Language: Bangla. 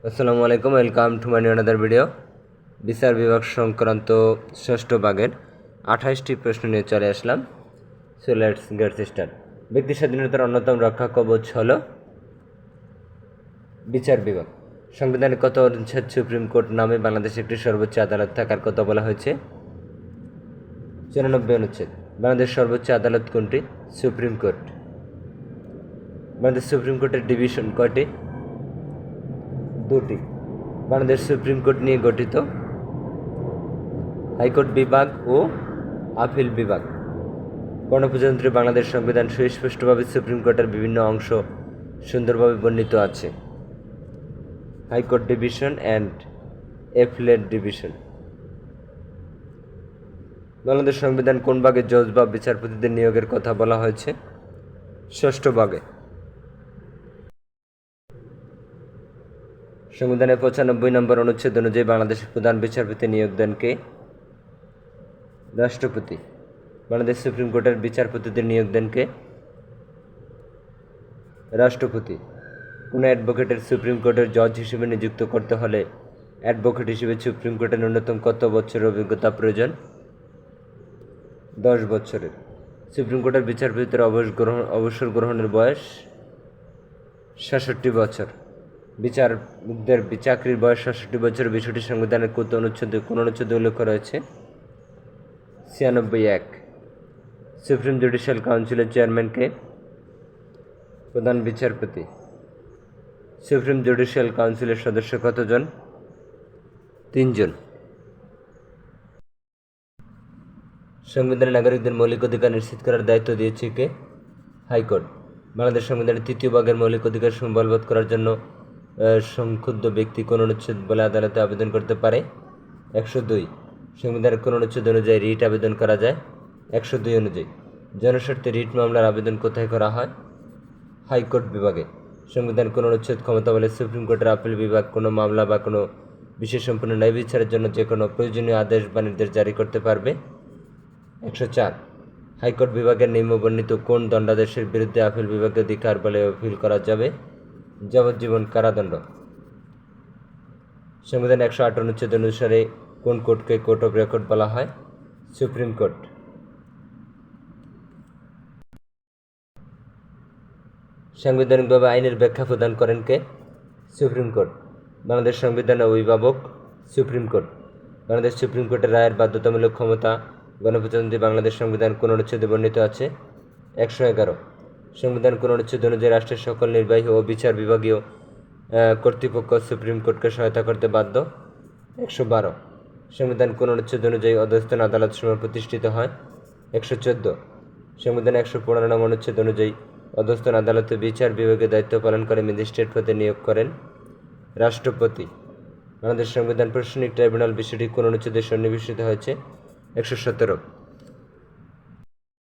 আসসালামু আলাইকুম, welcome to my another video. বিচার বিভাগ সংক্রান্ত ষষ্ঠ ভাগের 28টি প্রশ্ন নিয়ে চলে আসলাম। So let's get start. ব্যক্তি স্বাধীনতার অন্যতম রক্ষা কবচ হল বিচার বিভাগ। সংবিধানের কত অনুচ্ছেদ সুপ্রিম কোর্ট নামে বাংলাদেশে একটি সর্বোচ্চ আদালত থাকার কথা বলা হয়েছে? 94 অনুচ্ছেদ। বাংলাদেশ সর্বোচ্চ আদালত কোনটি? Supreme court. বাংলাদেশ সুপ্রিম কোর্টের ডিভিশন কয়টি? 2টি। বাংলাদেশ সুপ্রিম কোর্ট নিয়ে গঠিত হাইকোর্ট বিভাগ ও আপিল বিভাগ। গণপ্রজাতন্ত্রী বাংলাদেশ সংবিধান সুস্পষ্টভাবে সুপ্রিম কোর্টের বিভিন্ন অংশ সুন্দরভাবে বর্ণিত আছে। High court division and appellate division. Bangladesh সংবিধান কোন ভাগে জজ বা বিচারপতিদের নিয়োগের কথা বলা হয়েছে? ষষ্ঠ ভাগে। সংবিধানের 95 নম্বর অনুচ্ছেদ অনুযায়ী বাংলাদেশের প্রধান বিচারপতি নিয়োগ দেন কে? রাষ্ট্রপতি। বাংলাদেশ সুপ্রিম কোর্টের বিচারপতিদের নিয়োগ দেন কে? রাষ্ট্রপতি। কোনো অ্যাডভোকেটের সুপ্রিম কোর্টের জজ হিসেবে নিযুক্ত করতে হলে অ্যাডভোকেট হিসেবে সুপ্রিম কোর্টের ন্যূনতম কত বছরের অভিজ্ঞতা প্রয়োজন? 10 বছরের। সুপ্রিম কোর্টের বিচারপতিদের অবসর গ্রহণের বয়স 66 বছর। বিচারকদের চাকরির বয়স 66 বছরের বিষয়টি সংবিধানের কোন অনুচ্ছেদে উল্লেখ করা হয়েছে? 96(1). সুপ্রিম জুডিশিয়াল কাউন্সিলের চেয়ারম্যানকে? প্রধান বিচারপতি। সুপ্রিম জুডিশিয়াল কাউন্সিলের সদস্য কতজন? 3 জন। সংবিধানে নাগরিকদের মৌলিক অধিকার নিশ্চিত করার দায়িত্ব দিয়েছে কে? হাইকোর্ট। বাংলাদেশ সংবিধানের 3য় ভাগের মৌলিক অধিকার বলবৎ করার জন্য সংক্ষুব্ধ ব্যক্তি কোন অনুচ্ছেদ বলে আদালতে আবেদন করতে পারে? 102। সংবিধানের কোন অনুচ্ছেদ অনুযায়ী রিট আবেদন করা যায়? 102 অনুযায়ী। জনস্বার্থে রিট মামলার আবেদন কোথায় করা হয়? হাইকোর্ট বিভাগে। সংবিধান কোন অনুচ্ছেদ ক্ষমতা বলে সুপ্রিম কোর্টের আপিল বিভাগ কোনো মামলা বা কোনো বিশেষ সম্পূর্ণ ন্যায় বিচারের জন্য যে কোনো প্রয়োজনীয় আদেশ বা নির্দেশ জারি করতে পারবে? 104। হাইকোর্ট বিভাগের নিম্নবর্ণিত কোন দণ্ডাদেশের বিরুদ্ধে আপিল বিভাগের অধিকার বলে আপিল করা যাবে? যাবজ্জীবন কারাদণ্ড। সংবিধান 108 অনুচ্ছেদ অনুসারে কোন কোর্টকে কোর্ট অফ রেকর্ড বলা হয়? Supreme court. সাংবিধানিকভাবে আইনের ব্যাখ্যা প্রদান করেন কে? Supreme court. বাংলাদেশ সংবিধানের অভিভাবক? Supreme court. বাংলাদেশ সুপ্রিম কোর্টের রায়ের বাধ্যতামূলক ক্ষমতা গণপ্রজাতন্ত্রী বাংলাদেশ সংবিধান কোন অনুচ্ছেদে বর্ণিত আছে? 111। সংবিধান কোন অনুচ্ছেদ অনুযায়ী রাষ্ট্রের সকল নির্বাহী ও বিচার বিভাগীয় কর্তৃপক্ষ সুপ্রিম কোর্টকে সহায়তা করতে বাধ্য? 112। সংবিধান কোন অনুচ্ছেদ অনুযায়ী অধস্তন আদালত সমূহ প্রতিষ্ঠিত হয়? 114। সংবিধান 115 নং অনুচ্ছেদ অনুযায়ী অধস্তন আদালতে বিচার বিভাগের দায়িত্ব পালন করে ম্যাজিস্ট্রেট পদে নিয়োগ করেন রাষ্ট্রপতি। বাংলাদেশ সংবিধান প্রশাসনিক ট্রাইব্যুনাল বিষয়টি কোন অনুচ্ছেদে সন্নিবেশিত হয়েছে? 117।